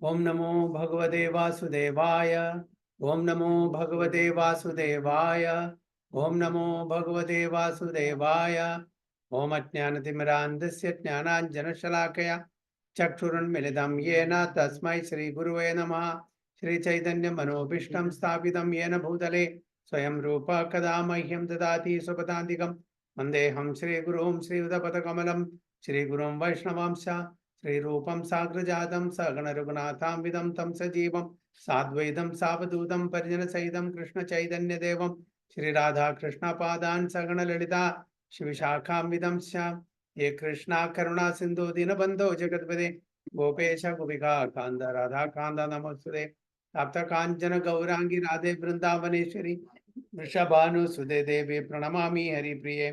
ओम नमो भगवते वासुदेवाय। ओम नमो भगवते वासुदेवाय। ओम नमो भगवते वासुदेवाय। ओम अज्ञानतिमिरान्धस्य ज्ञानाञ्जनशलाकया चक्षुरुन्मिलितं येन तस्मै श्रीगुरुवे नमः। श्रीचैतन्यमनोभीष्टं स्थापितं येन भूतले स्वयं रूप कदा मह्यं ददाति स्वपदान्तिकं वन्देऽहं श्रीगुरुं श्रीयुतपदकमलं श्रीगुरुं वैष्णवांश्च श्रीरूपं साग्रजातं सगणरघुनाथान्वितं तं सजीवं साद्वैतं सावधूतं परिजनसहितं कृष्णचैतन्यदेवं श्रीराधाकृष्णपादान् सगणललिता शिवशाखान्वितं च ये कृष्णा करुणा सिन्धु दीनबन्धो जगत्पते गोपेश गोपिका कान्त राधा कान्त नमोस्तुते तप्त काञ्चन गौरांगी राधे वृंदावनेश्वरी वृषभानुसुते देवी प्रणमामि हरिप्रिये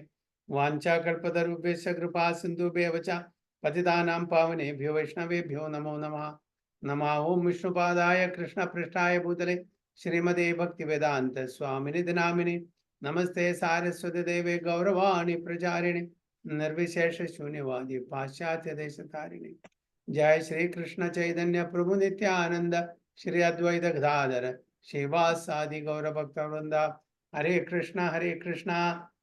वाञ्छाकल्पतरुभ्यश्च कृपा सिन्धुभ्येव च पतितानां पावनेभ्यो वैष्णवेभ्यो नमो नमः। नमः ओं विष्णुपादाय कृष्णपृष्ठाय भूतले श्रीमते भक्तिवेदांत स्वामिनि नामिने नमस्ते सारस्वती देवे गौरवाणी प्रचारिणे निर्विशेष शून्यवादी पाश्चात्य देशतारिणे। जय श्री कृष्ण चैतन्य प्रभु नित्यानंद श्री अद्वैत गदाधर श्रीवासादि गौर भक्त वृंदा। हरे कृष्णा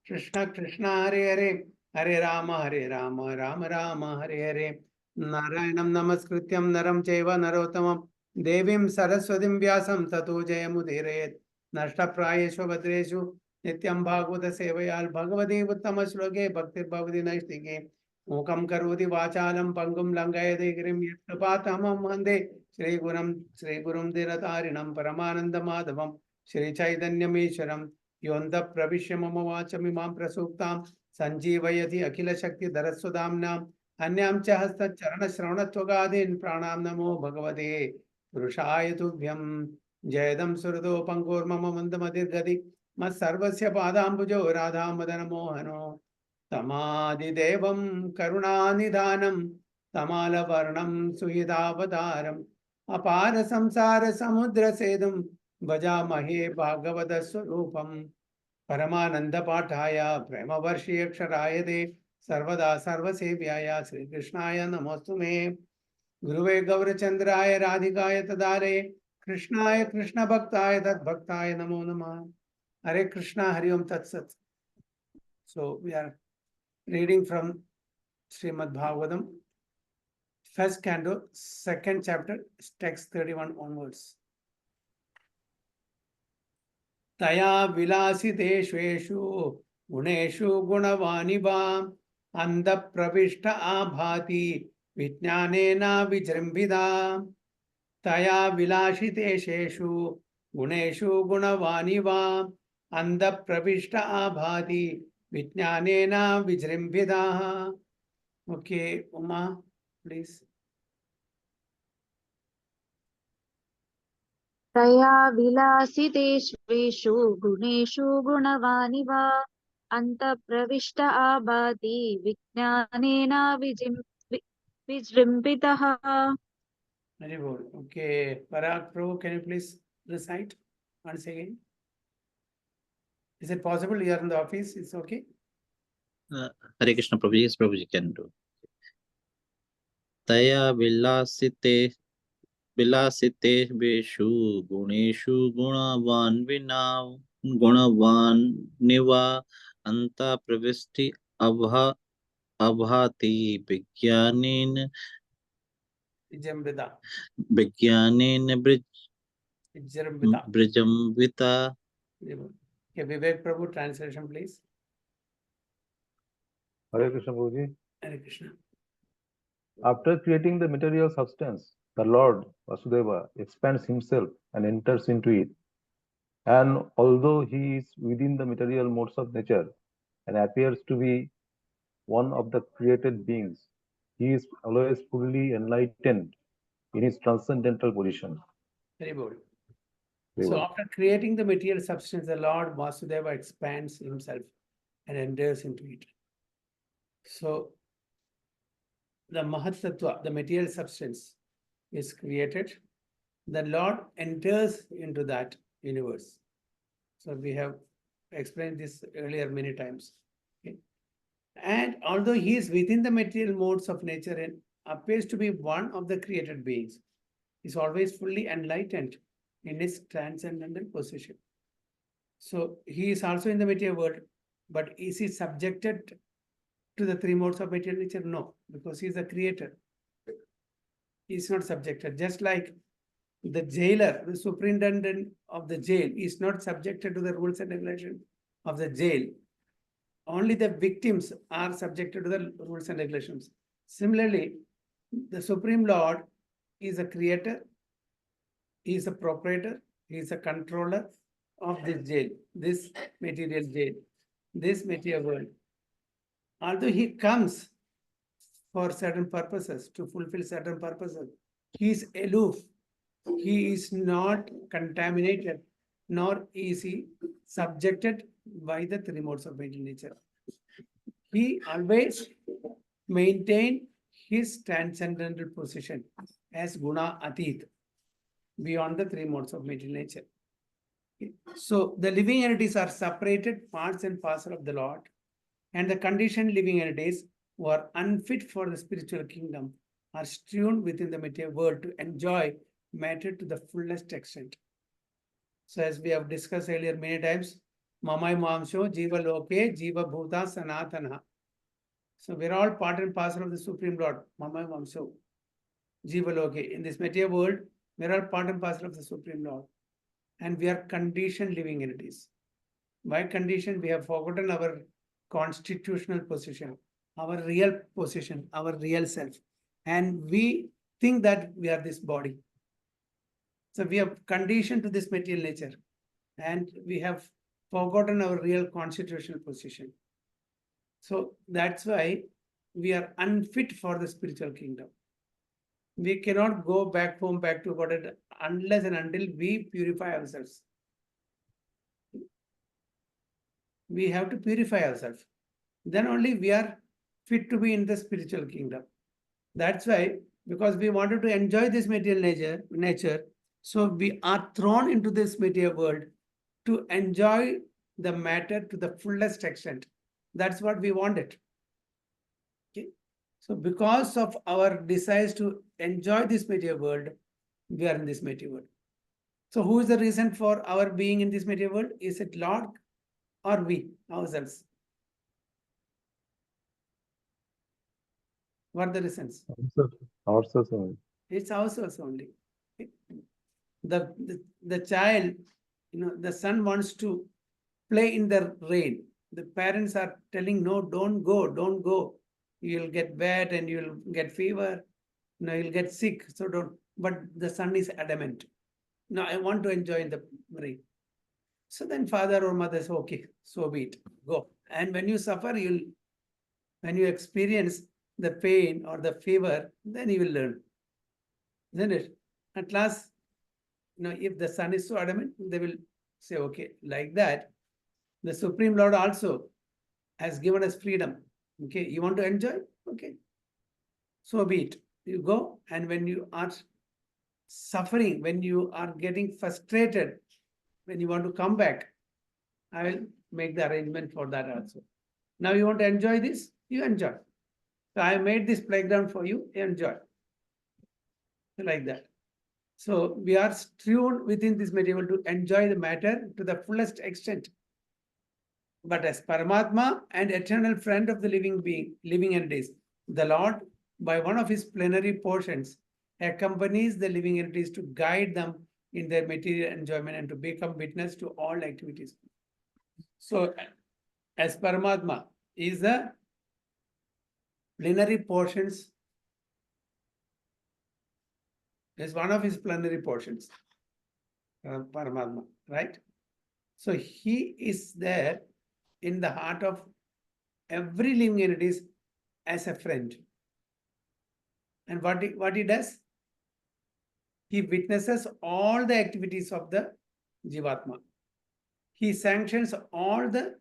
कृष्ण कृष्ण हरे हरे हरे राम राम राम हरे हरे। नारायणं नमस्कृत्यं नरं चैव नरोत्तमं देवीं सरस्वतीं व्यासं ततो जयमुदीरयेत्। नष्टप्रायेषु भद्रेषु नित्यं भागवत सेवयाल् भगवती उत्तम श्लोके भक्तिर्भवति नैष्टिके। मूकं करोति वाचालं पङ्गुं लङ्घयते गिरिं यत्कृपातमहं वन्दे श्रीगुरुं दीनतारिणं परमानन्दमाधवं श्रीचैतन्यमीश्वरं योऽन्तः प्रविश्य मम वाचमिमां प्रसूक्तां संजीवयति अखिलशक्तिधरस्वधाम्नां अन्यां च हस्तचरणश्रवणत्वगादीन् प्राणां नमो भगवते पुरुषाय तुभ्यं। जयदं सुहृदो पङ्गुर्मम मन्दमतिर्गति मत्सर्वस्य पादाम्बुजो राधामदनमोहनो तमादिदेवं करुणानिधानं तमालवर्णं सुहृदावतारम् अपार संसार समुद्र सेतुं भजामहे भागवतस्वरूपम्। परमानंद पाठाय प्रेमवर्षीयक्षराय दे सर्वदा सर्वसेव्याय श्रीकृष्णाय नमोस्तुमे। गुरुवे गौरचंद्राय राधिकाय तदारे कृष्णाय कृष्ण भक्ताय तद्भक्ताय नमो नमः। हरे कृष्णा हरि ओम तत्सत। So we are reading from Srimad Bhagavatam, first canto, second chapter, text 31 onwards. तया विलासितेष्वेषु गुणेषु गुणवानिवा अन्धप्रविष्ट आभाति विज्ञानेन विजृम्भिता। तया विलासितेषु गुणेषु गुणवानिवा अन्धप्रविष्ट आभाति विज्ञानेन विजृम्भिता। Okay, Uma, please. तया विलासितेष्वेषु गुणेषु गुणवानिव अन्तःप्रविष्ट आभाति विज्ञानेन विजृम्भितः। Very good. Okay, Parag Prabhu, can you please recite once again? Is it possible? You are in the office, it's okay? Hare Krishna Prabhuji, yes, Prabhuji can do. Taya विलासितेषु गुणेषु गुणवान् निवा अन्ता प्रविष्टि अभाति विज्ञानेन विजृम्भिता। Okay, Vivek Prabhu, translation please. Hare Krishna Prabhuji. Hare Krishna. After creating the material substance, the Lord Vasudeva expands himself and enters into it. And although he is within the material modes of nature and appears to be one of the created beings, he is always fully enlightened in his transcendental position. Very good. So after creating the material substance, the Lord Vasudeva expands himself and enters into it. So the Mahatattva, the material substance, is created. The Lord enters into that universe. So we have explained this earlier many times. Okay? And although he is within the material modes of nature and appears to be one of the created beings, is always fully enlightened in his transcendental position. So he is also in the material world, but is he subjected to the three modes of material nature? No, because he is the creator. He is not subjected. Just like the jailer, the superintendent of the jail, is not subjected to the rules and regulations of the jail. Only the victims are subjected to the rules and regulations. Similarly, the Supreme Lord is a creator, he is a proprietor, he is a controller of this jail, this material jail, this material world. Although he comes for certain purposes, to fulfill certain purposes, he is aloof, he is not contaminated, nor is he subjected by the three modes of material nature. He always maintained his transcendental position as guna atit, beyond the three modes of material nature. So the living entities are separated parts and parcel of the Lord, and the conditioned living entities who are unfit for the spiritual kingdom are strewn within the material world to enjoy matter to the fullest extent. So as we have discussed earlier many times, Mamai Mamsho, Jiva Loke, Jiva Bhuta, Sanatana. So we're all part and parcel of the Supreme Lord, Mamai Mamsho, Jiva Loke. In this material world, we're all part and parcel of the Supreme Lord. And we are conditioned living entities. By condition, we have forgotten our constitutional position, our real position, our real self. And we think that we are this body. So we have conditioned to this material nature, and we have forgotten our real constitutional position. So that's why we are unfit for the spiritual kingdom. We cannot go back home, back to God, unless and until we purify ourselves. We have to purify ourselves. Then only we are fit to be in the spiritual kingdom. That's why, because we wanted to enjoy this material nature, so we are thrown into this material world to enjoy the matter to the fullest extent. That's what we wanted. Okay. So because of our desires to enjoy this material world, we are in this material world. So who is the reason for our being in this material world? Is it Lord or we ourselves? What are the reasons? Ourselves only. It's ourselves only. The child, the son wants to play in the rain. The parents are telling, no, don't go, don't go. You'll get wet and you'll get fever. You'll get sick. So don't. But the son is adamant. No, I want to enjoy in the rain. So then father or mother says, okay, so be it, go. And when you suffer, when you experience the pain or the fever, then you will learn. Isn't it? At last, if the son is so adamant, they will say, okay, like that. The Supreme Lord also has given us freedom. Okay, you want to enjoy? Okay, so be it. You go, and when you are suffering, when you are getting frustrated, when you want to come back, I will make the arrangement for that also. Now you want to enjoy this? You enjoy. So I made this playground for you, enjoy. Like that. So we are strewn within this material to enjoy the matter to the fullest extent. But as Paramatma and eternal friend of the living entities, the Lord, by one of his plenary portions, accompanies the living entities to guide them in their material enjoyment and to become witness to all activities. So, as Paramatma is the plenary portions, is one of his plenary portions, Paramatma, right? So he is there in the heart of every living entities as a friend. And what he does? He witnesses all the activities of the Jivatma. He sanctions all the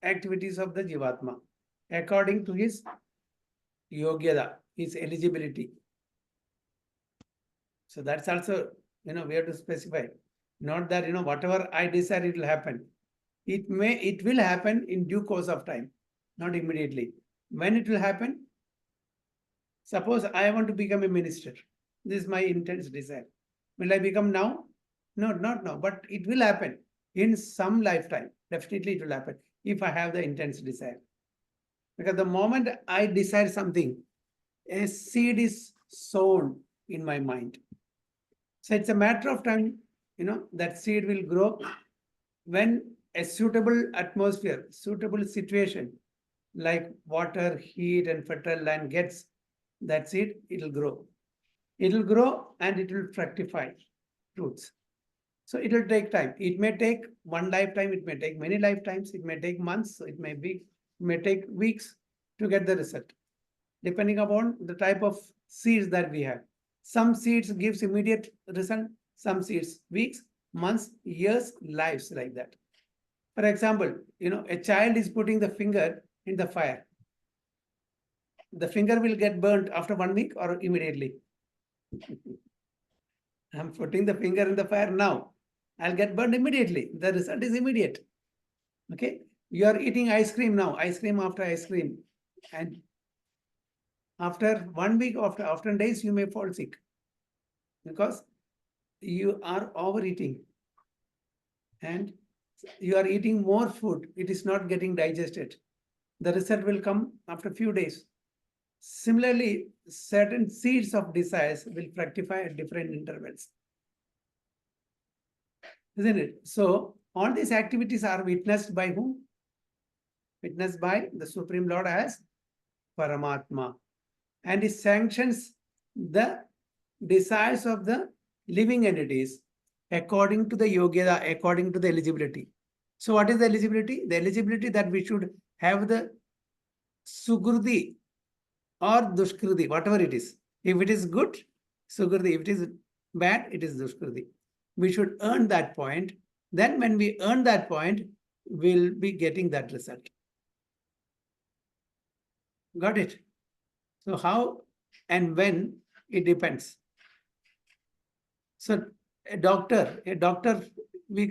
activities of the Jivatma according to his yogyada, his eligibility. So that's also, we have to specify. Not that, whatever I desire, it will happen. It will happen in due course of time, not immediately. When it will happen? Suppose I want to become a minister. This is my intense desire. Will I become now? No, not now, but it will happen in some lifetime. Definitely it will happen if I have the intense desire. Because the moment I desire something, a seed is sown in my mind. So it's a matter of time, that seed will grow when a suitable atmosphere, suitable situation, like water, heat, and fertile land gets that seed, it will grow. It will grow and it will fructify fruits. So it will take time. It may take one lifetime, it may take many lifetimes, it may take months, it may take weeks to get the result, depending upon the type of seeds that we have. Some seeds gives immediate result, some seeds weeks, months, years, lives, like that. For example, a child is putting the finger in the fire. The finger will get burnt after 1 week or immediately. I'm putting the finger in the fire now. I'll get burned immediately. The result is immediate. Okay. You are eating ice cream now, ice cream after ice cream. And after 1 week, after days, you may fall sick because you are overeating and you are eating more food. It is not getting digested. The result will come after a few days. Similarly, certain seeds of desires will fructify at different intervals. Isn't it? So all these activities are witnessed by whom? Witnessed by the Supreme Lord as Paramatma. And he sanctions the desires of the living entities according to the Yogyada, according to the eligibility. So what is the eligibility? The eligibility that we should have the Sukriti or Dushkriti, whatever it is. If it is good, Sukriti. If it is bad, it is Dushkriti. We should earn that point. Then when we earn that point, we'll be getting that result. Got it? So how and when, it depends. So a doctor,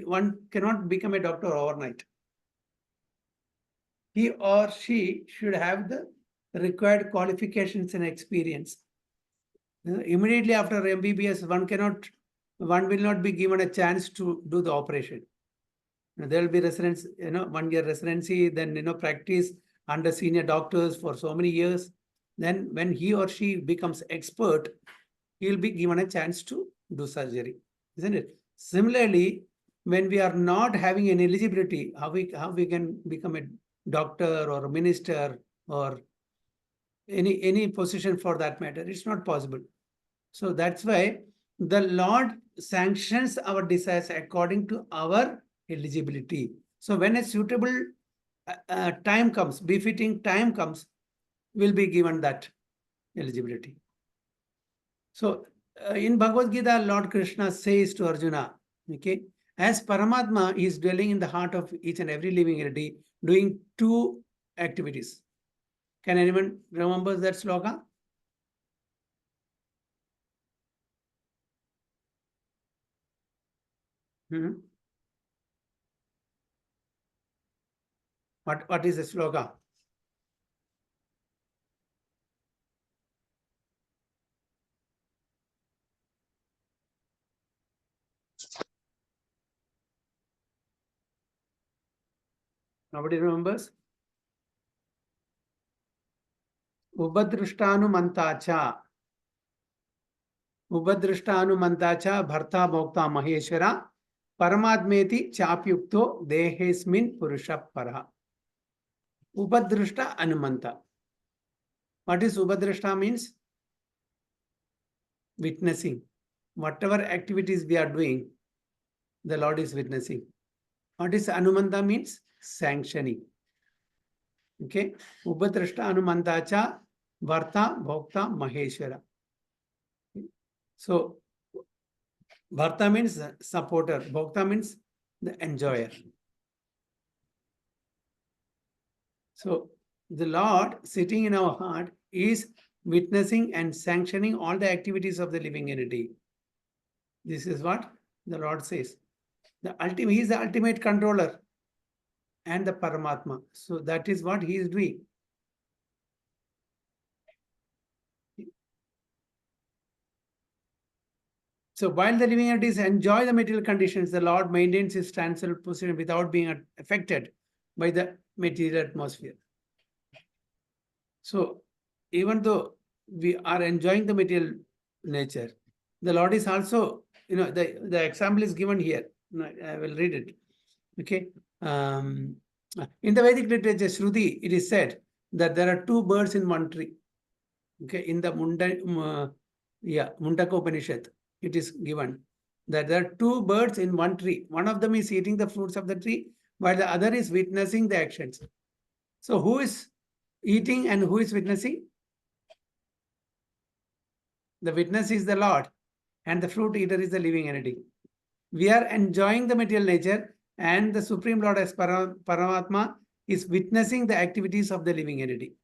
one cannot become a doctor overnight. He or she should have the required qualifications and experience. Immediately after MBBS, one will not be given a chance to do the operation. There will be residence, 1 year residency, then practice under senior doctors for so many years. Then when he or she becomes expert, he will be given a chance to do surgery, isn't it? Similarly, when we are not having an eligibility, how we can become a doctor or a minister or any position for that matter? It's not possible. So that's why the Lord sanctions our desires according to our eligibility. So when a suitable time comes, befitting time comes, will be given that eligibility. So in Bhagavad Gita, Lord Krishna says to Arjuna, okay, as Paramatma is dwelling in the heart of each and every living entity, doing two activities. Can anyone remember that sloka? What is the sloka? Nobody remembers? Ubhadrishtanumantacha bharta bhokta maheshwara paramadmeti chapyukto dehesmin purusha para. Ubhadrishta anumanta. What is Ubhadrishta means? Witnessing. Whatever activities we are doing, the Lord is witnessing. What is Anumanta means? Sanctioning. Okay. Ubhadrashta Anumantacha Bharta Bhokta Maheshwara. So Bharta means supporter. Bhokta means the enjoyer. So the Lord sitting in our heart is witnessing and sanctioning all the activities of the living entity. This is what the Lord says. He is the ultimate controller and the Paramatma. So that is what he is doing. So while the living entities enjoy the material conditions, the Lord maintains his transcendental position without being affected by the material atmosphere. So even though we are enjoying the material nature, the Lord is also, the example is given here. I will read it. Okay. In the Vedic literature, Shruti, it is said that there are two birds in one tree. Okay, in the Mundaka Upanishad, it is given that there are two birds in one tree. One of them is eating the fruits of the tree, while the other is witnessing the actions. So who is eating and who is witnessing? The witness is the Lord, and the fruit eater is the living entity. We are enjoying the material nature, and the Supreme Lord as Paramatma is witnessing the activities of the living entity.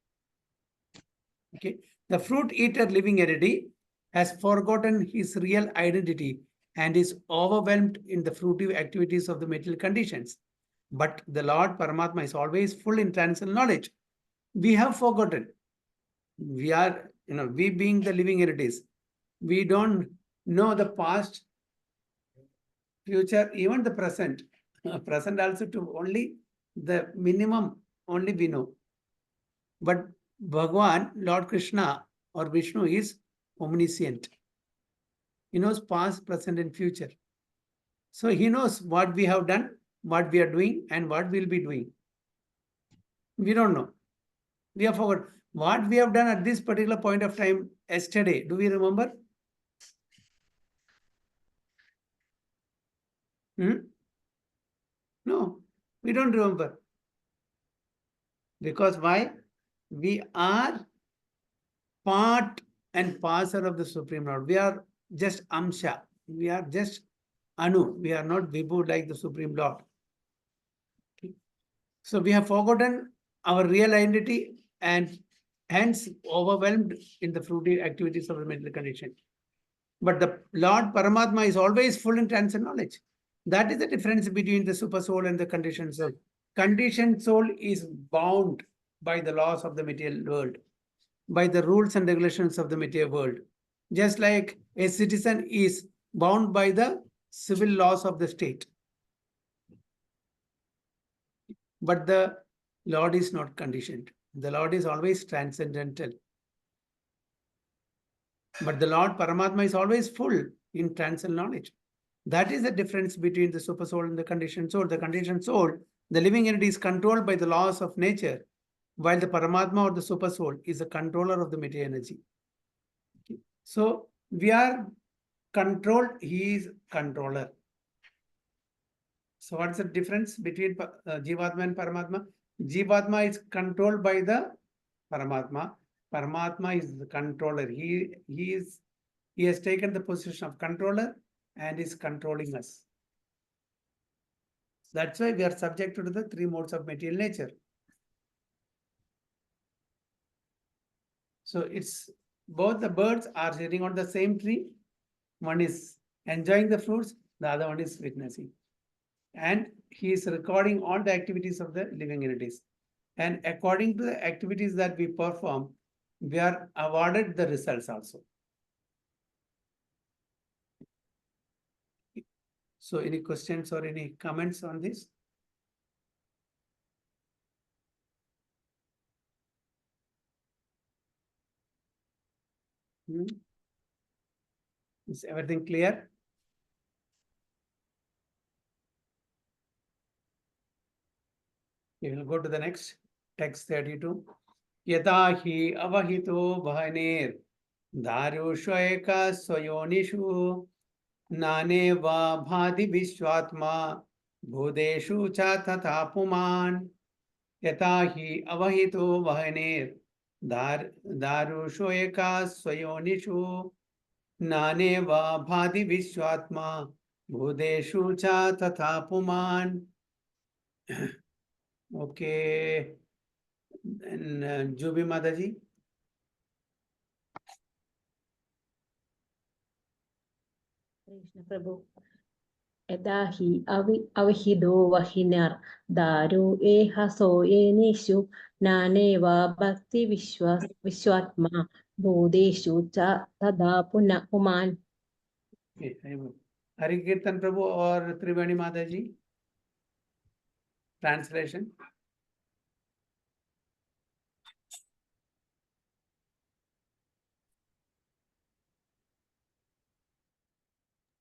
Okay. The fruit eater living entity has forgotten his real identity and is overwhelmed in the fruitive activities of the material conditions. But the Lord Paramatma is always full in transcendental knowledge. We have forgotten. We are, we being the living entities, we don't know the past, future, even the present. Present also to only the minimum only we know. But Bhagwan, Lord Krishna or Vishnu is omniscient. He knows past, present, and future. So he knows what we have done, what we are doing, and what we'll be doing. We don't know. We have forgotten what we have done at this particular point of time yesterday. Do we remember? No, we don't remember. Because why? We are part and parcel of the Supreme Lord. We are just Amsha. We are just Anu. We are not Vibhu like the Supreme Lord. Okay. So we have forgotten our real identity and hence overwhelmed in the fruity activities of the mental condition. But the Lord Paramatma is always full in transcendental knowledge. That is the difference between the super soul and the conditioned soul. Conditioned soul is bound by the laws of the material world, by the rules and regulations of the material world. Just like a citizen is bound by the civil laws of the state. But the Lord is not conditioned. The Lord is always transcendental. But the Lord Paramatma is always full in transcendental knowledge. That is the difference between the super soul and the conditioned soul. The conditioned soul, the living entity, is controlled by the laws of nature, while the Paramatma or the super soul is the controller of the material energy. Okay. So we are controlled, he is controller. So what's the difference between Jivatma and Paramatma? Jivatma is controlled by the Paramatma. Paramatma is the controller. He has taken the position of controller and is controlling us. That's why we are subject to the three modes of material nature. So it's both the birds are sitting on the same tree. One is enjoying the fruits, the other one is witnessing. And he is recording all the activities of the living entities. And according to the activities that we perform, we are awarded the results also. So any questions or any comments on this? Is everything clear? We will go to the next text 32. Yata hi avahito bhaner darushayaka swayonishu nane va bhadi vishwatma bhudeshu cha tatha puman. Yata hi avahito bhaner darushayaka swayonishu nane va bhadi vishwatma bhudeshu cha tatha puman. Okay. And Jubi Mataji. Krishna Prabhu. Yada hi avihido vahinar daru eha soyenishu naneva bhakti vishwatma bodeshu cha tada puman. Hari Kirtan Prabhu or Triveni Mataji? Translation.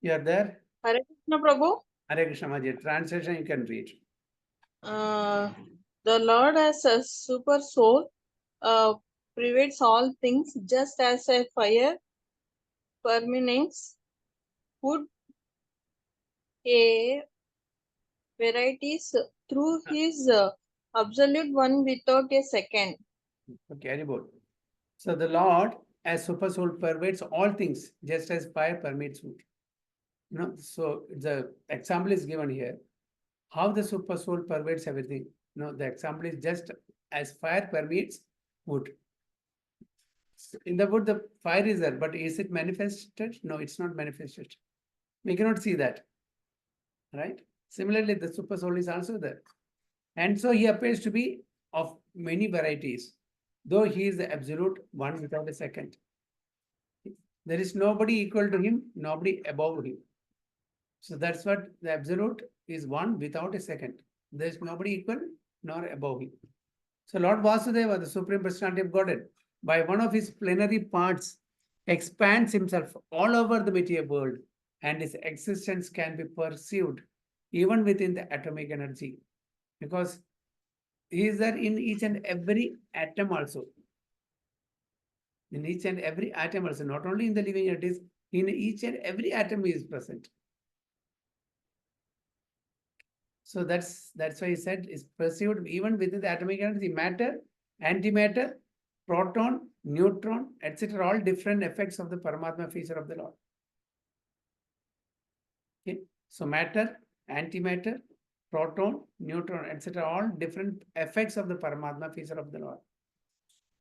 You are there? Hare Krishna Prabhu. Hare Krishna Maji. Translation you can read. The Lord as a super soul pervades all things, just as a fire permeates wood, a varieties through his absolute one without a second. Okay, Haribol. So the Lord as super soul pervades all things, just as fire permeates wood. So the example is given here. How the super soul pervades everything. The example is just as fire permeates wood. In the wood, the fire is there, but is it manifested? No, it's not manifested. We cannot see that. Right? Similarly, the super soul is also there. And so he appears to be of many varieties, though he is the absolute one without a second. There is nobody equal to him, nobody above him. So that's what the absolute is, one without a second. There is nobody equal nor above him. So Lord Vasudeva, the Supreme Personality of Godhead, by one of his plenary parts, expands himself all over the material world, and his existence can be perceived even within the atomic energy, because he is there in each and every atom also. In each and every atom also, not only in the living entities, in each and every atom he is present. So that's why he said is perceived even within the atomic energy. Matter, antimatter, proton, neutron, etc. All different effects of the Paramatma feature of the Lord. Okay. So matter, antimatter, proton, neutron, etc. All different effects of the Paramatma feature of the Lord.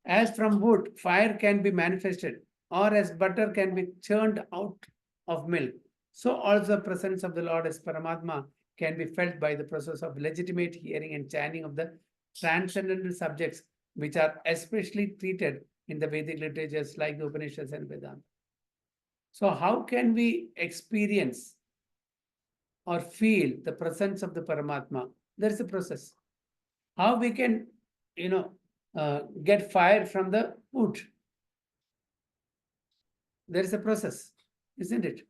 As from wood, fire can be manifested, or as butter can be churned out of milk, so also the presence of the Lord as Paramatma can be felt by the process of legitimate hearing and chanting of the transcendental subjects, which are especially treated in the Vedic literatures like the Upanishads and Vedanta. So how can we experience or feel the presence of the Paramatma? There is a process. How we can, get fire from the wood? There is a process, isn't it?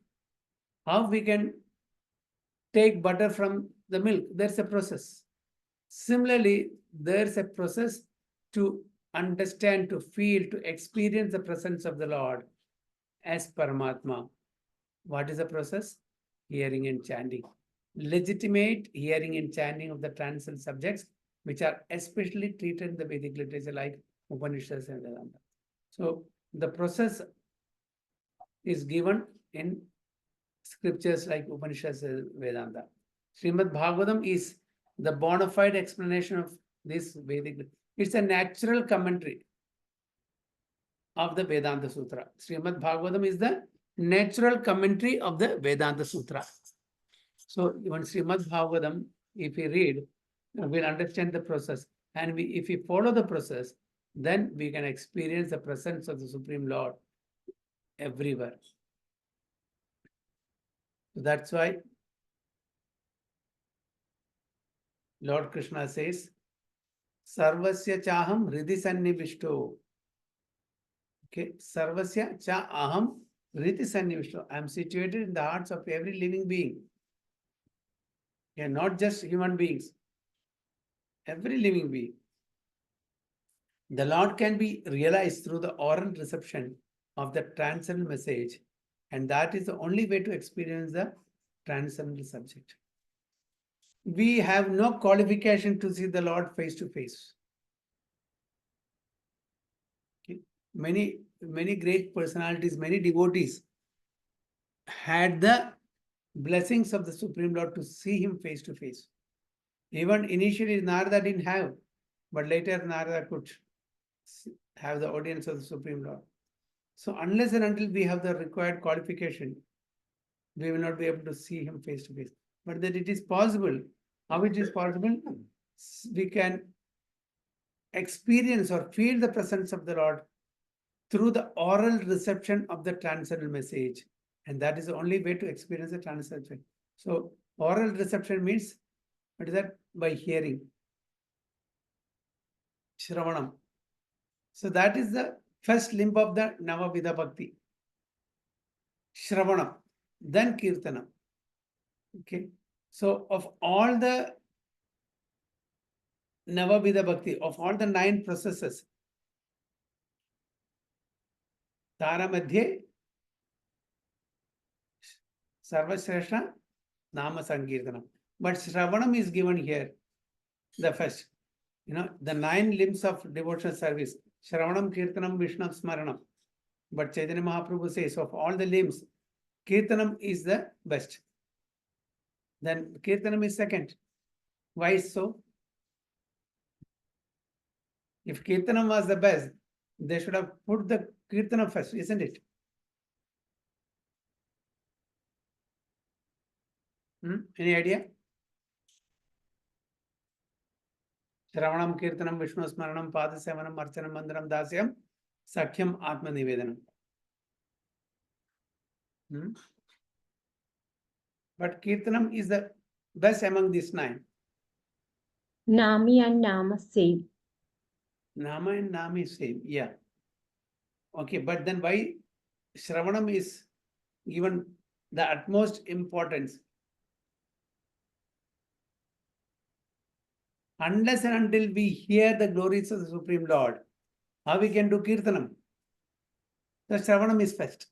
How we can take butter from the milk? There's a process. Similarly, there's a process to understand, to feel, to experience the presence of the Lord as Paramatma. What is the process? Hearing and chanting. Legitimate hearing and chanting of the transcendental subjects, which are especially treated in the Vedic literature like Upanishads and Vedanta. So the process is given in scriptures like Upanishads and Vedanta. Srimad Bhagavatam is the bona fide explanation of this Vedic. It's a natural commentary of the Vedanta Sutra. Srimad Bhagavatam is the natural commentary of the Vedanta Sutra. So even Srimad Bhagavatam, if we read, we'll understand the process. And if we follow the process, then we can experience the presence of the Supreme Lord everywhere. So that's why Lord Krishna says, Sarvasya chaham hridi sannivishto. Okay, Sarvasya cha aham hridi sannivishto. I am situated in the hearts of every living being. Yeah, not just human beings. Every living being. The Lord can be realized through the oral reception of the transcendental message, and that is the only way to experience the transcendental subject. We have no qualification to see the Lord face to face. Okay. Many great personalities, many devotees had the blessings of the Supreme Lord to see him face to face. Even initially Narada didn't have, but later Narada could have the audience of the Supreme Lord. So unless and until we have the required qualification, we will not be able to see him face to face. But that it is possible. How it is possible? We can experience or feel the presence of the Lord through the oral reception of the transcendental message. And that is the only way to experience the transcendental. So oral reception means, what is that? By hearing. Shravanam. So that is the first limb of the Navavidha Bhakti. Shravanam. Then Kirtanam. Okay. So of all the Navavidha Bhakti, of all the 9 processes, Tara Madhye, Sarvashreshta, Nama Sankirtanam. But Shravanam is given here, the first. The 9 limbs of devotional service. Shravanam, Kirtanam, Vishnu Smaranam. But Chaitanya Mahaprabhu says, of all the limbs, Kirtanam is the best. Then Kirtanam is second. Why so? If Kirtanam was the best, they should have put the Kirtanam first, isn't it? Any idea? Shravanam, Kirtanam, Vishnu Smaranam, Padasevanam, Archanam, Mandaram, Dasyam, Sakhyam, Atma Nivedanam. But Kirtanam is the best among these 9. Nami and Nama same. Nama and Nami is same, yeah. Okay, but then why Shravanam is given the utmost importance? Unless and until we hear the glories of the Supreme Lord, how we can do Kirtanam? The Shravanam is first.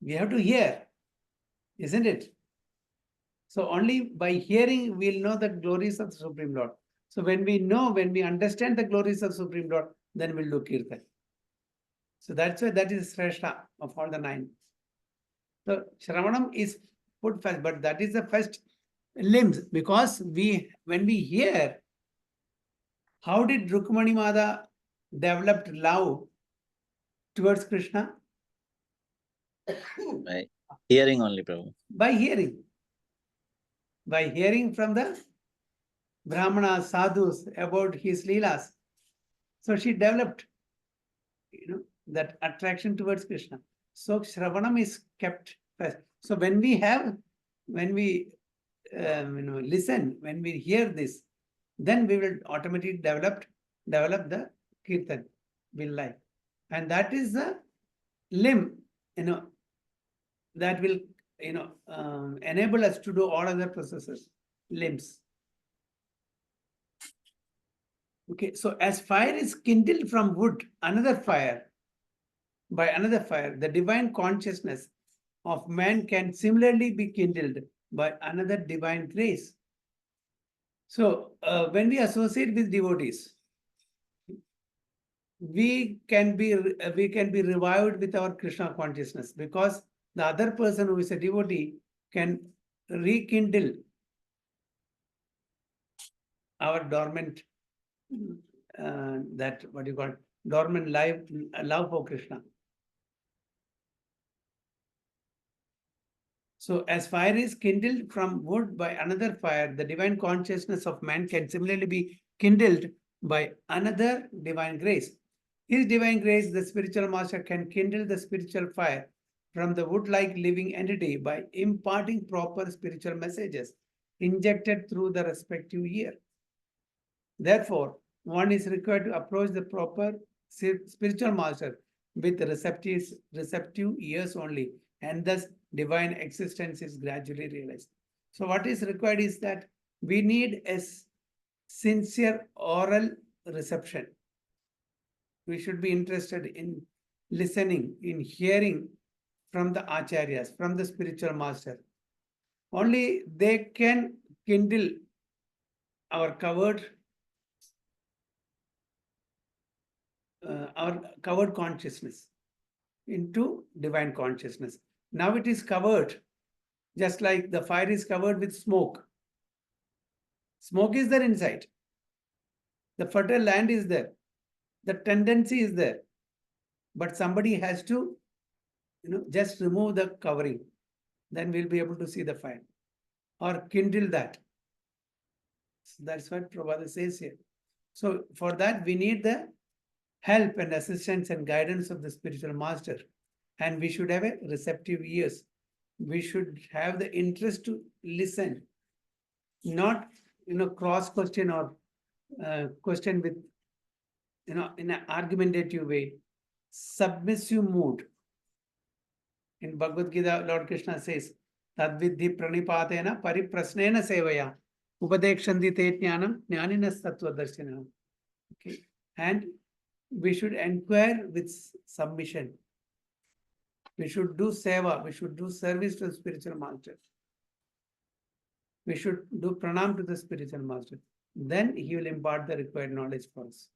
We have to hear, isn't it? So only by hearing we'll know the glories of the Supreme Lord. So when we understand the glories of Supreme Lord, then we'll do Kirtan. So that's why that is Shrestha of all the 9. So Shravanam is put first, but that is the first limbs, because when we hear, how did Rukmani Mata developed love towards Krishna? By hearing only, Prabhu. By hearing. By hearing from the Brahmanas, sadhus about his leelas. So she developed, that attraction towards Krishna. So Shravanam is kept first. So when we listen, when we hear this, then we will automatically develop the Kirtan, will like. And that is the limb, that will, enable us to do all other processes, limbs. Okay, so as fire is kindled from wood, by another fire, the divine consciousness of man can similarly be kindled by another divine grace. So when we associate with devotees, we can be revived with our Krishna consciousness, because the other person who is a devotee can rekindle our dormant, dormant love for Krishna. So as fire is kindled from wood by another fire, the divine consciousness of man can similarly be kindled by another divine grace. His divine grace, the spiritual master, can kindle the spiritual fire from the wood-like living entity by imparting proper spiritual messages injected through the respective ear. Therefore, one is required to approach the proper spiritual master with receptive ears only, and thus divine existence is gradually realized. So what is required is that we need a sincere oral reception. We should be interested in listening, in hearing from the acharyas, from the spiritual master. Only they can kindle our covered consciousness into divine consciousness. Now it is covered, just like the fire is covered with smoke. Smoke is there inside. The fertile land is there. The tendency is there. But somebody has to, just remove the covering. Then we'll be able to see the fire or kindle that. So that's what Prabhupada says here. So for that, we need the help and assistance and guidance of the spiritual master. And we should have a receptive ears. We should have the interest to listen, not cross question or question with in an argumentative way. Submissive mood. In Bhagavad Gita, Lord Krishna says, Tadvidhi pranipatena pariprasnena sevaya upadekshanti te jnanam jnaninas tattvadarshina. Okay. And we should inquire with submission. We should do seva. We should do service to the spiritual master. We should do pranam to the spiritual master. Then he will impart the required knowledge for us.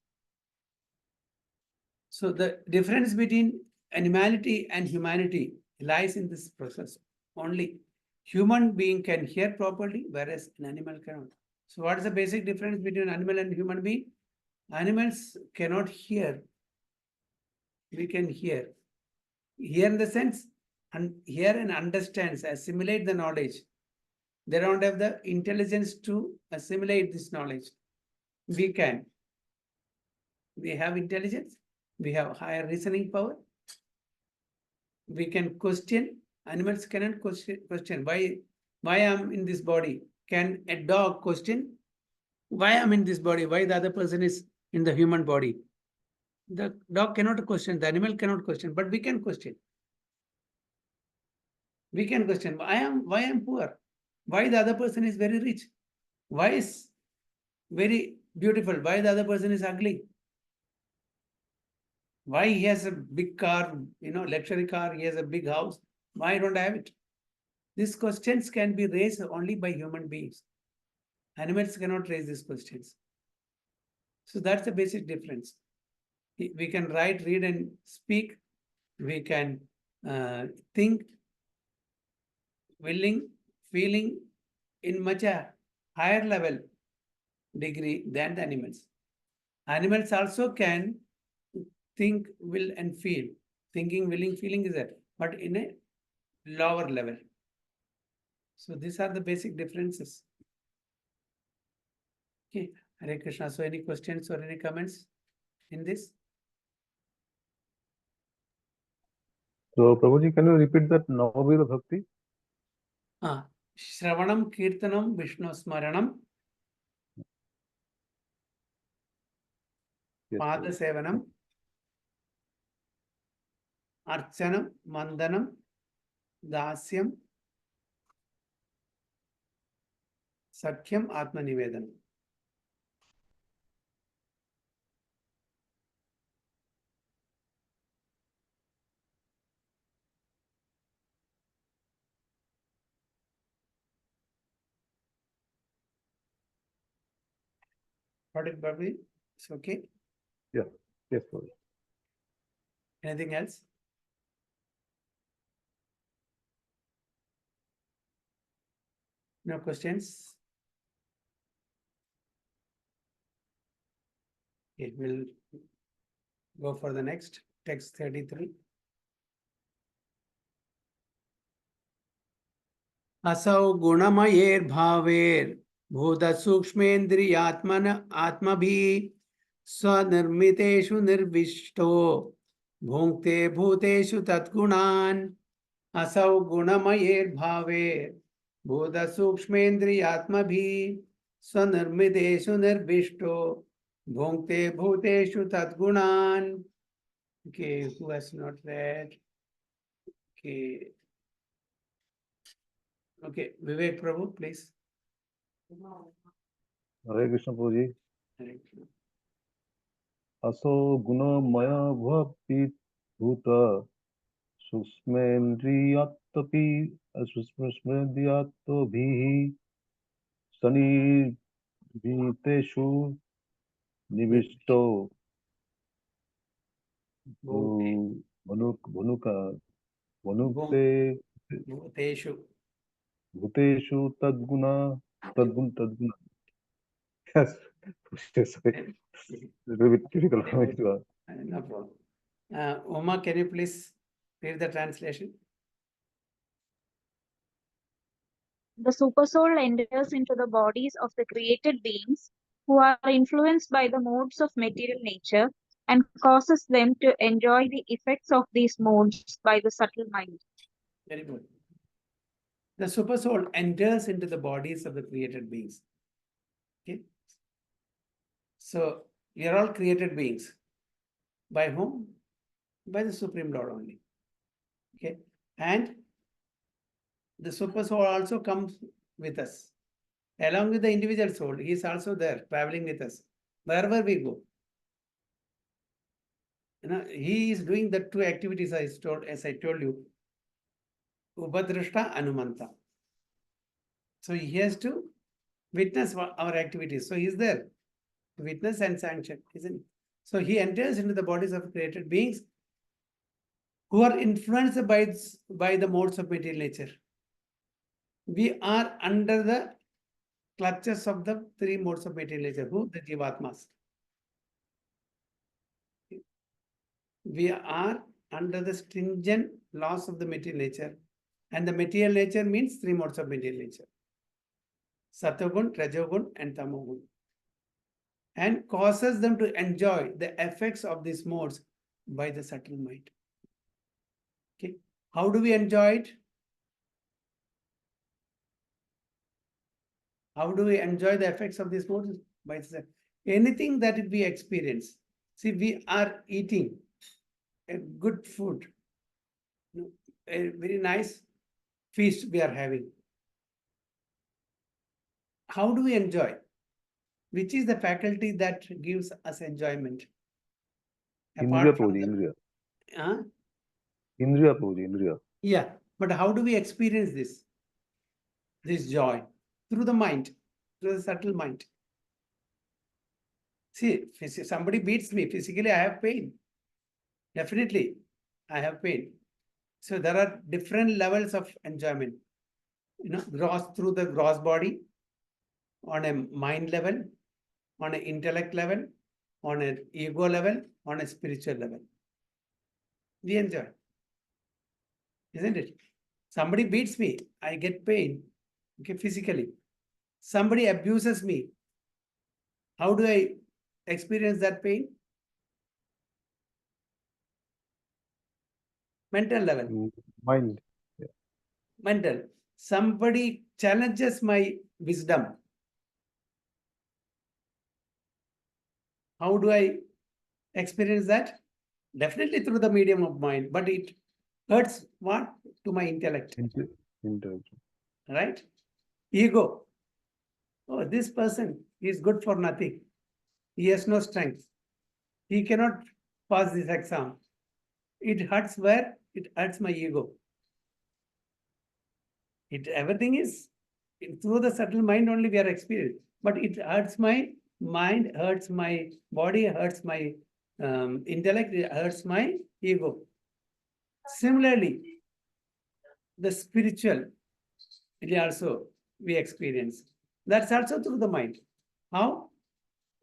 So the difference between animality and humanity lies in this process. Only human being can hear properly, whereas an animal cannot. So what is the basic difference between animal and human being? Animals cannot hear. We can hear. Hear in the sense, and hear and understands, assimilate the knowledge. They don't have the intelligence to assimilate this knowledge. We can. We have intelligence. We have higher reasoning power. We can question. Animals cannot question why I'm in this body. Can a dog question why I'm in this body? Why the other person is in the human body? The dog cannot question. The animal cannot question, but we can question. We can question why I'm poor. Why the other person is very rich? Why is very beautiful? Why the other person is ugly? Why he has a big car, luxury car, he has a big house. Why don't I have it? These questions can be raised only by human beings. Animals cannot raise these questions. So that's the basic difference. We can write, read, and speak. We can think, willing, feeling in much a higher level degree than the animals. Animals also can think, will, and feel. Thinking, willing, feeling is that, but in a lower level. So these are the basic differences. Okay, Hare Krishna. So any questions or any comments in this? So Prabhuji, can you repeat that Navavida Bhakti? Shravanam, Kirtanam, Vishnu Smaranam, Yes, Pada Prabhuji. Sevanam, Archanam, Mandanam, Dasyam, Sakyam, Atma Nivedanam. Got it, Bobby? It's okay. Yeah. Yes, Prabhuji. Anything else? No questions? Okay, we'll go for the next text 33. असौ गुणमयेर्भावेर् भूत सूक्ष्मेन्द्रियात्मन आत्मभिः स्वनिर्मितेषु निर्विष्टो भुङ्क्ते भूतेषु तद्गुणान् असौ गुणमयेर्भावेर् भूत सूक्ष्मेन्द्रियात्मभिः स्वनिर्मितेषु निर्विष्टो भुङ्क्ते भूतेषु तद्गुणान्. Okay, who has not read? Okay. Okay, Vivek Prabhu, please. Hare Krishna Prabhuji. Hare Krishna. Aso gunamaya bhakti bhuta susmendriyatvapi susmendriyatvabihi sanibhiteshu nivisto bhanukte Bhuteshu. bhuteshu tadguna. Yes. Sorry. A little bit difficult for me to No problem. Uma, can you please read the translation? The supersoul enters into the bodies of the created beings who are influenced by the modes of material nature and causes them to enjoy the effects of these modes by the subtle mind. Very good. The super soul enters into the bodies of the created beings. Okay. So we are all created beings. By whom? By the Supreme Lord only. Okay. And the super soul also comes with us. Along with the individual soul, he is also there, traveling with us, wherever we go. He is doing the two activities as I told you, Upadrashta Anumanta. So he has to witness our activities. So he is there to witness and sanction, isn't it? So he enters into the bodies of created beings who are influenced by the modes of material nature. We are under the clutches of the three modes of material nature. Who? The Jivatmas. We are under the stringent laws of the material nature. And the material nature means three modes of material nature. Satogun, Rajogun, and Tamogun. And causes them to enjoy the effects of these modes by the subtle mind. Okay. How do we enjoy it? How do we enjoy the effects of these modes? By anything that we experience. See, we are eating a good food, a very nice feast we are having. How do we enjoy? Which is the faculty that gives us enjoyment? Indriya Prabhuji, Indriya. Indriya Prabhuji, Indriya. Yeah, but how do we experience this? This joy? Through the mind, through the subtle mind. See, somebody beats me, physically I have pain. Definitely, I have pain. So there are different levels of enjoyment. Gross through the gross body, on a mind level, on an intellect level, on an ego level, on a spiritual level. We enjoy. Isn't it? Somebody beats me, I get pain, okay, physically. Somebody abuses me. How do I experience that pain? Mental level. Mind. Yeah. Mental. Somebody challenges my wisdom. How do I experience that? Definitely through the medium of mind, but it hurts what? To my intellect. Intellect. Right? Ego. Oh, this person is good for nothing. He has no strength. He cannot pass this exam. It hurts where? It hurts my ego. Everything is through the subtle mind only we are experiencing. But it hurts my mind, hurts my body, hurts my intellect, it hurts my ego. Similarly, the spiritual, it also we experience. That's also through the mind. How?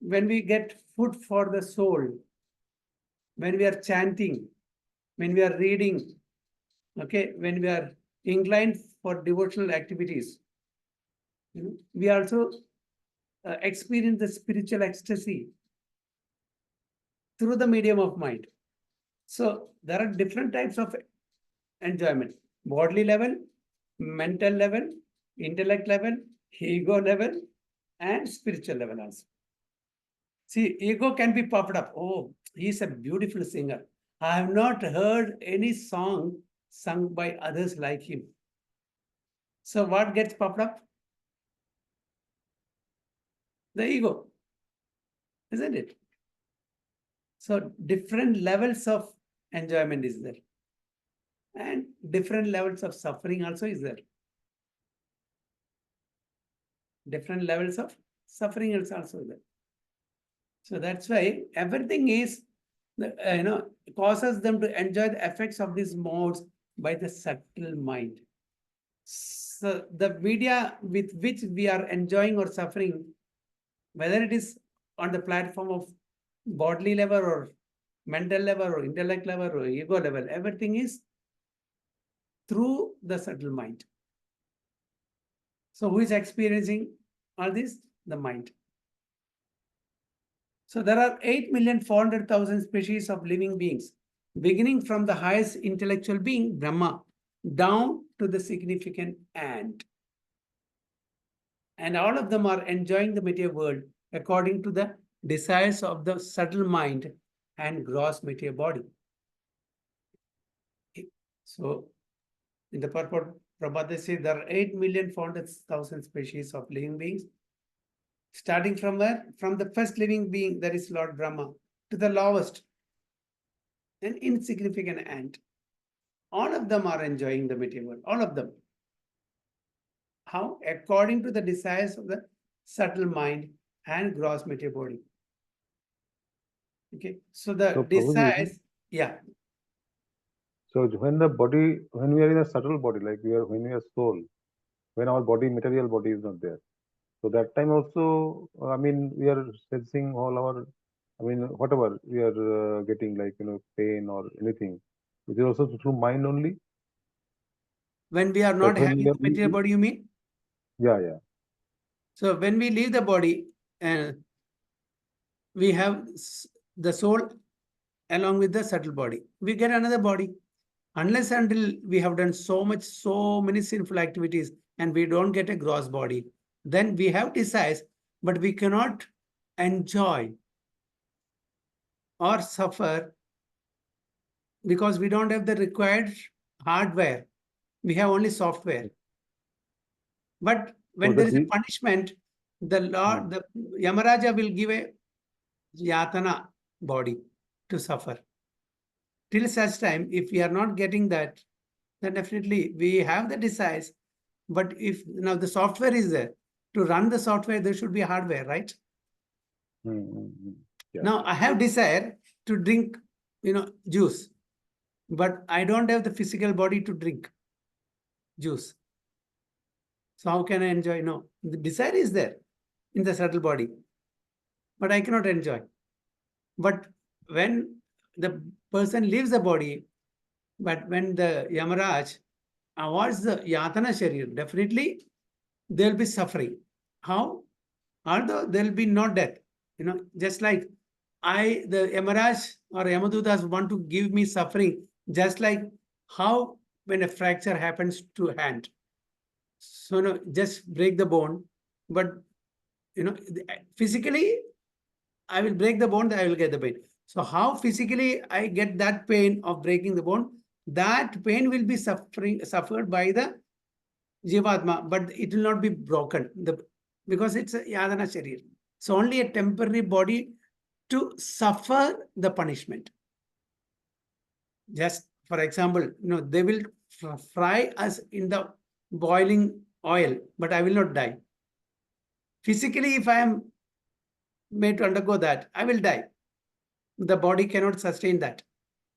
When we get food for the soul, when we are chanting, when we are reading, okay, when we are inclined for devotional activities, we also experience the spiritual ecstasy through the medium of mind. So there are different types of enjoyment: bodily level, mental level, intellect level, ego level, and spiritual level also. See, ego can be puffed up. Oh, he's a beautiful singer. I have not heard any song sung by others like him. So what gets puffed up? The ego, isn't it? So different levels of enjoyment is there. And different levels of suffering also is there. Different levels of suffering is also there. So that's why everything is, causes them to enjoy the effects of these modes by the subtle mind. So the media with which we are enjoying or suffering, whether it is on the platform of bodily level or mental level or intellect level or ego level, everything is through the subtle mind. So who is experiencing all this? The mind. So there are 8,400,000 species of living beings, beginning from the highest intellectual being, Brahma, down to the significant ant. And all of them are enjoying the material world according to the desires of the subtle mind and gross material body. So, in the purport, Prabhupada says there are 8,400,000 species of living beings, starting from where? From the first living being, that is Lord Brahma, to the lowest, an insignificant ant. All of them are enjoying the material world, all of them. How? According to the desires of the subtle mind and gross material body. Okay, so the So, Prabhuji, desires, yeah. So when the body, when we are in a subtle body, like when we are soul, when our body, material body is not there. So that time also, I mean, we are sensing all our, I mean, whatever we are getting, like, pain or anything. Is it also through mind only? When we are But not when having we are, the material body, you mean? yeah. So when we leave the body, we have the soul along with the subtle body. We get another body. Unless until we have done so many sinful activities and we don't get a gross body, then we have desires, but we cannot enjoy or suffer because we don't have the required hardware. We have only software. But when there is a punishment, the Lord, the Yamaraja will give a yatana body to suffer. Till such time, if we are not getting that, then definitely we have the desires. But if now the software is there, to run the software, there should be hardware, right? Yeah. Now I have desire to drink, juice, but I don't have the physical body to drink juice. So how can I enjoy? No, the desire is there in the subtle body, but I cannot enjoy. But when the person leaves the body, but when the Yamaraj awards the Yatana Sharir, definitely there will be suffering. How? Although there will be no death, just like the Yamaraj or Yamadutas want to give me suffering, just like how when a fracture happens to hand. So no, just break the bone, but physically I will break the bone, I will get the pain. So how physically I get that pain of breaking the bone, that pain will be suffered by the Jivatma, but it will not be broken because it's a Yadana Sharir. So only a temporary body to suffer the punishment. Just for example, they will fry us in the boiling oil, but I will not die. Physically, if I am made to undergo that, I will die. The body cannot sustain that.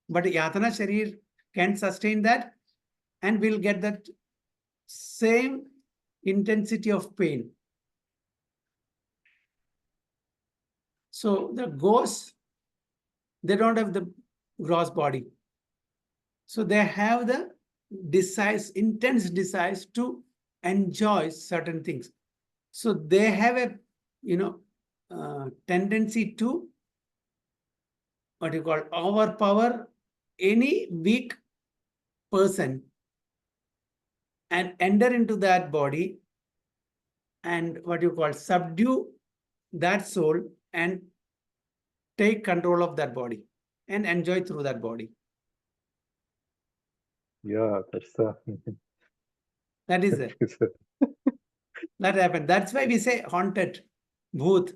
But Yatana Sharir can sustain that and will get that same intensity of pain. So the ghosts, they don't have the gross body. So they have the desires, intense desires to enjoy certain things. So they have a, tendency to overpower any weak person and enter into that body and subdue that soul and take control of that body and enjoy through that body. Yeah, that's that is it. That happened. That's why we say haunted, bhoot,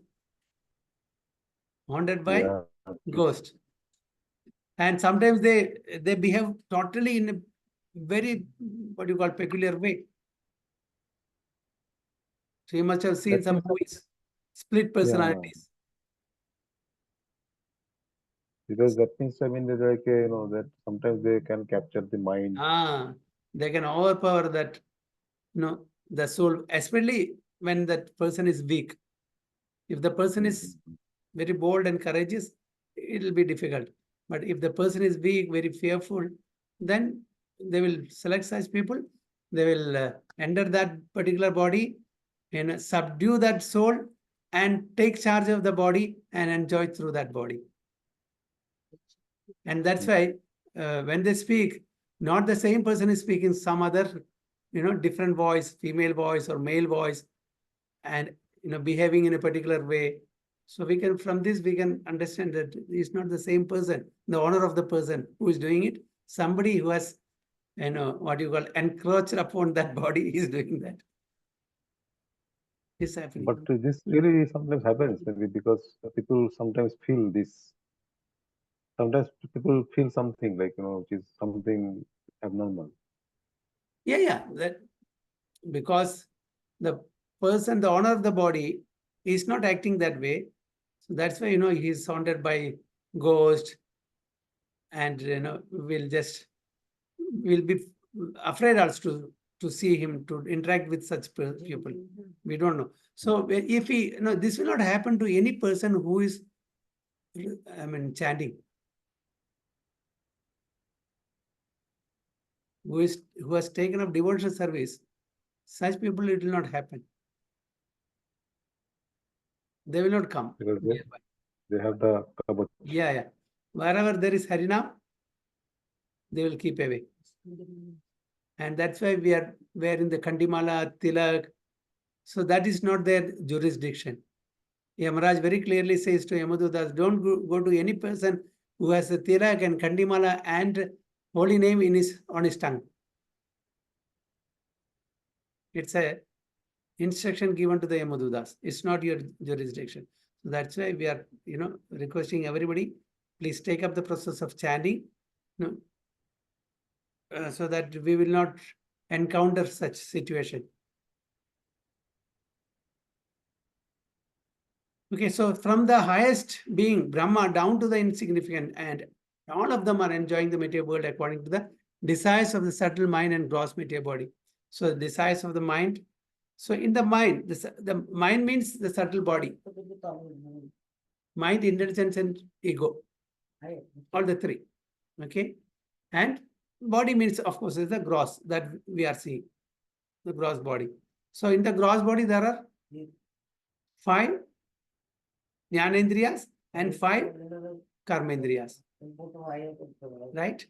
haunted by ghost. And sometimes they behave totally in a very peculiar way. So you must have seen some movies, split personalities. Because that means, I mean, like, that sometimes they can capture the mind. They can overpower that, the soul, especially when that person is weak. If the person is very bold and courageous, it will be difficult. But if the person is weak, very fearful, then they will select such people. They will enter that particular body and subdue that soul and take charge of the body and enjoy through that body. And that's why when they speak, not the same person is speaking, some other, different voice, female voice or male voice, and, behaving in a particular way. So we can, from this, we can understand that it's not the same person, the owner of the person who is doing it. Somebody who has, what you call, encroached upon that body is doing that. It's happening. But this really sometimes happens, maybe because people sometimes feel this. Sometimes people feel something like, which is something abnormal. Yeah, that because the person, the owner of the body, is not acting that way. So that's why, he's haunted by ghost, and, we'll be afraid also to see him, to interact with such people. We don't know. So if this will not happen to any person who is, chanting, who has taken up devotional service. Such people, it will not happen. They will not come. Because they have the kabut. Yeah. Wherever there is Harinam, they will keep away. And that's why we are wearing the Kandimala, Tilak. So that is not their jurisdiction. Yamaraj very clearly says to Yamadudas, don't go to any person who has a Tilak and Kandimala and holy name on his tongue. It's a instruction given to the Yamadudas. It's not your jurisdiction. So that's why we are, requesting everybody, please take up the process of chanting, so that we will not encounter such situation. Okay, so from the highest being, Brahma, down to the insignificant, and all of them are enjoying the material world according to the desires of the subtle mind and gross material body. So the desires of the mind. So in the mind, the mind means the subtle body. Mind, intelligence, and ego. All the three. Okay. And body means, of course, is the gross that we are seeing. The gross body. So in the gross body, there are 5 Jnanendriyas and 5 Karmendriyas. Right?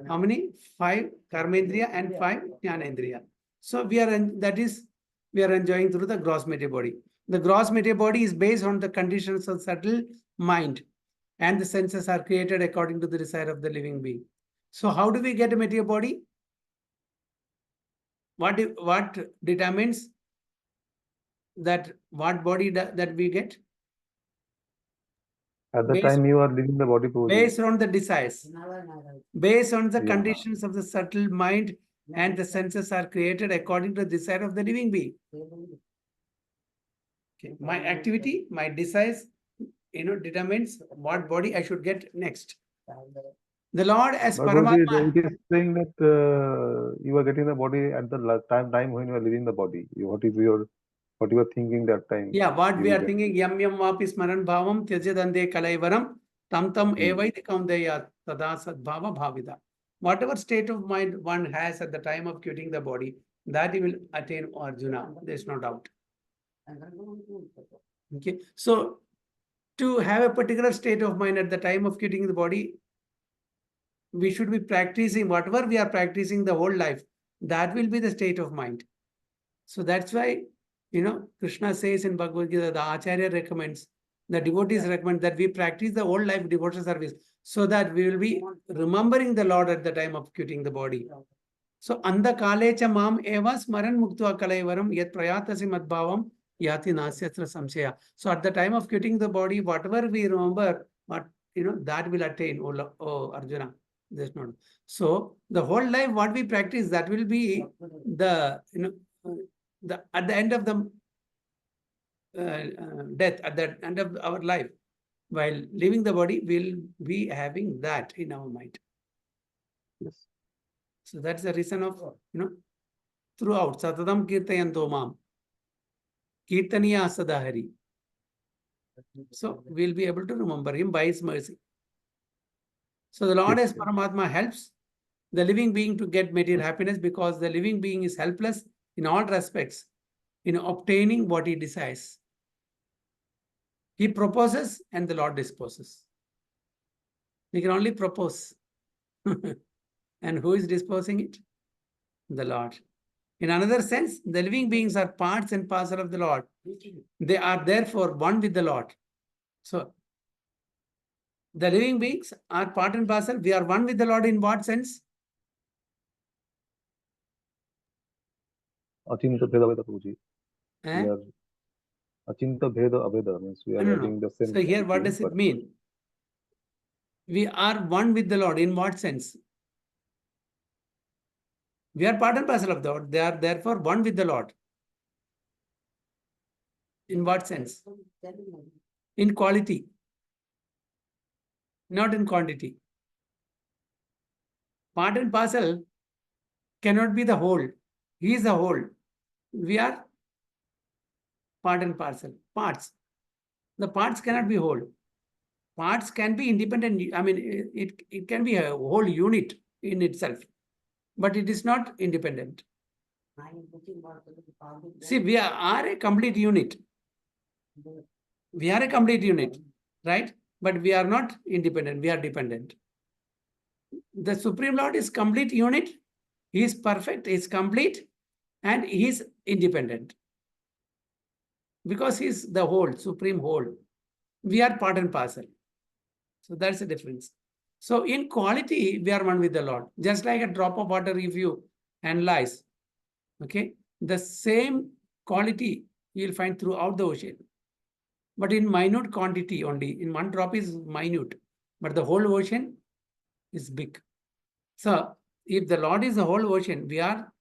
How many? 5 Karmendriya and 5 Jnanendriya. So we are enjoying through the gross material body. The gross material body is based on the conditions of subtle mind, and the senses are created according to the desire of the living being. So how do we get a material body? What determines that what body that we get? At the time you are leaving the body, based on the desires, based on the Yeah. conditions of the subtle mind, and the senses are created according to the desire of the living being. Okay. My activity, my desires, determines what body I should get next. The Lord as But Paramatma. it is saying that you are getting the body at the time when you are leaving the body. What you are thinking that time? Yeah, what you we will are get. thinking, yam vapi smaran bhavam tyajadande kalaivaram tam evaiti kaundeya tada sadbhava bhavida. Whatever state of mind one has at the time of quitting the body, that he will attain Arjuna. There's no doubt. Okay, so to have a particular state of mind at the time of quitting the body, we should be practicing whatever we are practicing the whole life. That will be the state of mind. So that's why, Krishna says in Bhagavad Gita, the Acharya recommends, the devotees recommend that we practice the whole life devotional service so that we will be remembering the Lord at the time of quitting the body. So, anda kalecha mam eva smaran muktva kalaivaram yat prayatasi madbhavam yati nasyatra samshaya. So, at the time of quitting the body, whatever we remember, that will attain, oh Arjuna. There's not. So, the whole life, what we practice, that will be the, at the end of the death, at the end of our life, while leaving the body, we'll be having that in our mind. Yes. So that's the reason of, throughout, Satadam Kirtayanto Mam, Kirtaniya Sadahari. So we'll be able to remember him by his mercy. So the Lord as Paramatma helps the living being to get material happiness, because the living being is helpless in all respects in obtaining what he desires. He proposes and the Lord disposes. He can only propose. And who is disposing it? The Lord. In another sense, the living beings are parts and parcel of the Lord. They are therefore one with the Lord. So, the living beings are part and parcel. We are one with the Lord in what sense? Achinta Bheda Veda Prabhuji. Eh? We are Achinta Bheda Aveda means we are No, no, having no. the same So here, what quality, does it but mean? We are one with the Lord. In what sense? We are part and parcel of the Lord. They are therefore one with the Lord. In what sense? In quality, not in quantity. Part and parcel cannot be the whole. He is the whole. We are part and parcel. Parts. The parts cannot be whole. Parts can be independent. I mean, it can be a whole unit in itself, but it is not independent. See, we are a complete unit. We are a complete unit, right? But we are not independent. We are dependent. The Supreme Lord is complete unit. He is perfect. He is complete, and he is independent. Because he is the whole, supreme whole. We are part and parcel. So that's the difference. So in quality, we are one with the Lord. Just like a drop of water, if you analyze, okay, the same quality you will find throughout the ocean. But in minute quantity only. In one drop is minute, but the whole ocean is big. So if the Lord is the whole ocean, we are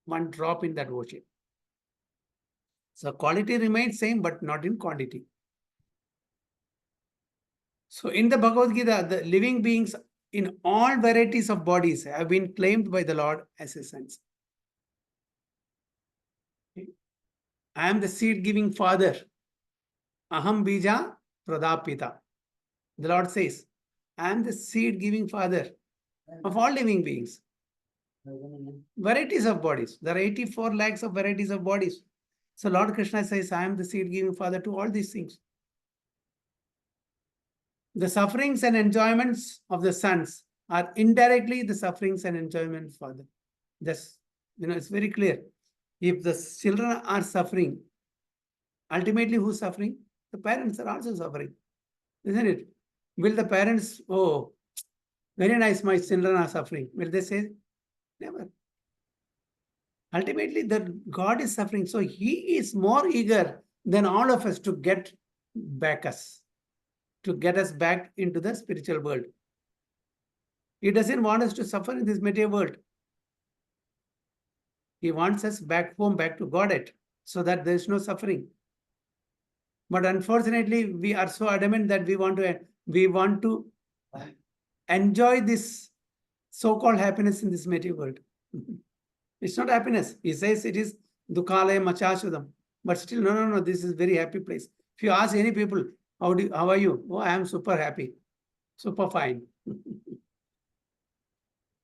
one drop in that ocean. So quality remains same, but not in quantity. So in the Bhagavad Gita, the living beings in all varieties of bodies have been claimed by the Lord as his sons. I am the seed-giving father. Aham bija pradapita. The Lord says, I am the seed-giving father of all living beings. Varieties of bodies. There are 84 lakhs of varieties of bodies. So Lord Krishna says, I am the seed-giving father to all these things. The sufferings and enjoyments of the sons are indirectly the sufferings and enjoyments of Father. Just, it's very clear. If the children are suffering, ultimately who's suffering? The parents are also suffering, isn't it? Will the parents, oh, very nice, my children are suffering. Will they say? Never. Ultimately, the God is suffering. So he is more eager than all of us to get us back into the spiritual world. He doesn't want us to suffer in this material world. He wants us back home, back to Godhead, so that there is no suffering. But unfortunately, we are so adamant that we want to enjoy this so-called happiness in this material world. It's not happiness. He says it is dukhalaya machashudam. But still, no, this is a very happy place. If you ask any people, how are you? Oh, I am super happy. Super fine.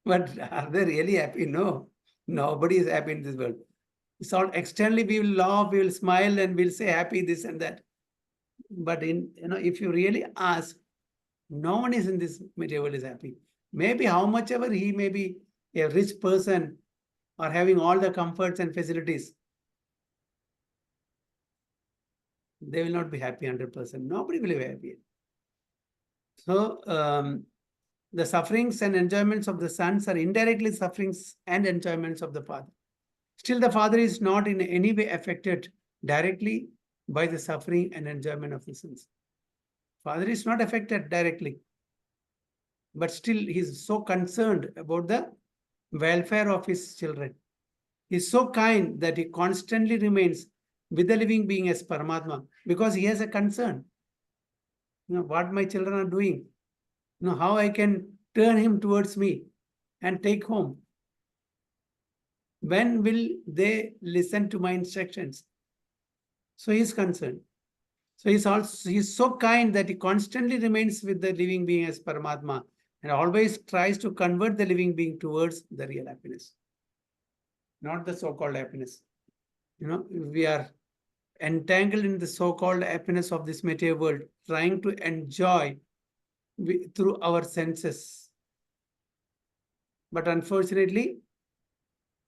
But are they really happy? No. Nobody is happy in this world. It's all externally we will laugh, we will smile, and we'll say happy this and that. But if you really ask, no one is in this material world is happy. Maybe how much ever he may be a rich person or having all the comforts and facilities, they will not be happy 100%. Nobody will be happy. So the sufferings and enjoyments of the sons are indirectly sufferings and enjoyments of the father. Still, the father is not in any way affected directly by the suffering and enjoyment of the sons. Father is not affected directly, but still he is so concerned about the welfare of his children. He is so kind that he constantly remains with the living being as Paramatma because he has a concern. What my children are doing, how I can turn him towards me and take home. When will they listen to my instructions? So he is concerned. So he's so kind that he constantly remains with the living being as Paramatma and always tries to convert the living being towards the real happiness, not the so-called happiness. We are entangled in the so-called happiness of this material world, trying to enjoy through our senses. But unfortunately,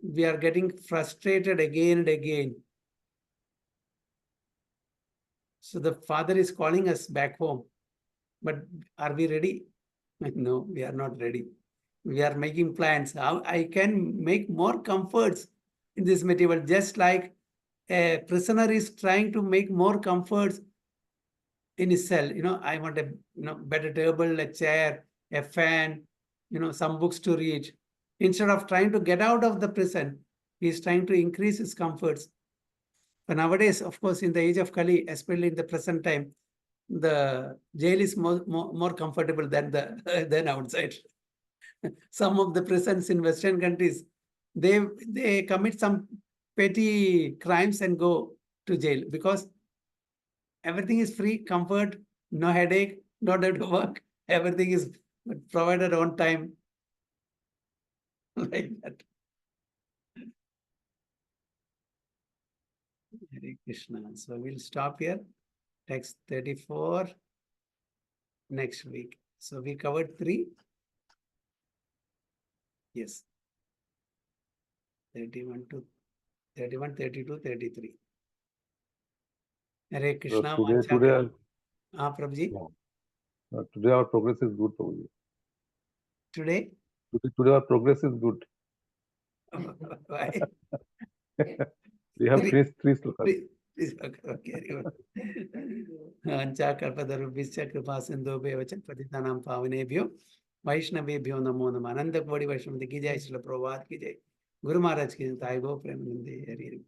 we are getting frustrated again and again. So the Father is calling us back home. But are we ready? No, we are not ready. We are making plans. How I can make more comforts in this material, just like a prisoner is trying to make more comforts in his cell. I want a better table, a chair, a fan, some books to read. Instead of trying to get out of the prison, he is trying to increase his comforts. But nowadays, of course, in the age of Kali, especially in the present time, the jail is more comfortable than than outside. Some of the prisons in Western countries, they commit some petty crimes and go to jail because everything is free, comfort, no headache, not have to work. Everything is provided on time. Like that. Hare Krishna. So we'll stop here. Text 34 next week. So we covered 3. Yes. 31 to 31, 32, 33. Hare Krishna. Prabhuji. Today our progress is good, Prabhuji. Today? Today our progress is good. Why? We have finished 3 slokas. Okay. Ancha kalpatarubhischa kripa sindhubhyo cha patitanam pavanebhyo Vaishnavebhyo namo namah. Ananda Kodi Vaishnavati ki jai, Srila Prabhupada ki jai, Guru Maharaj ki jai, Sai Go Premanande Hari Hari.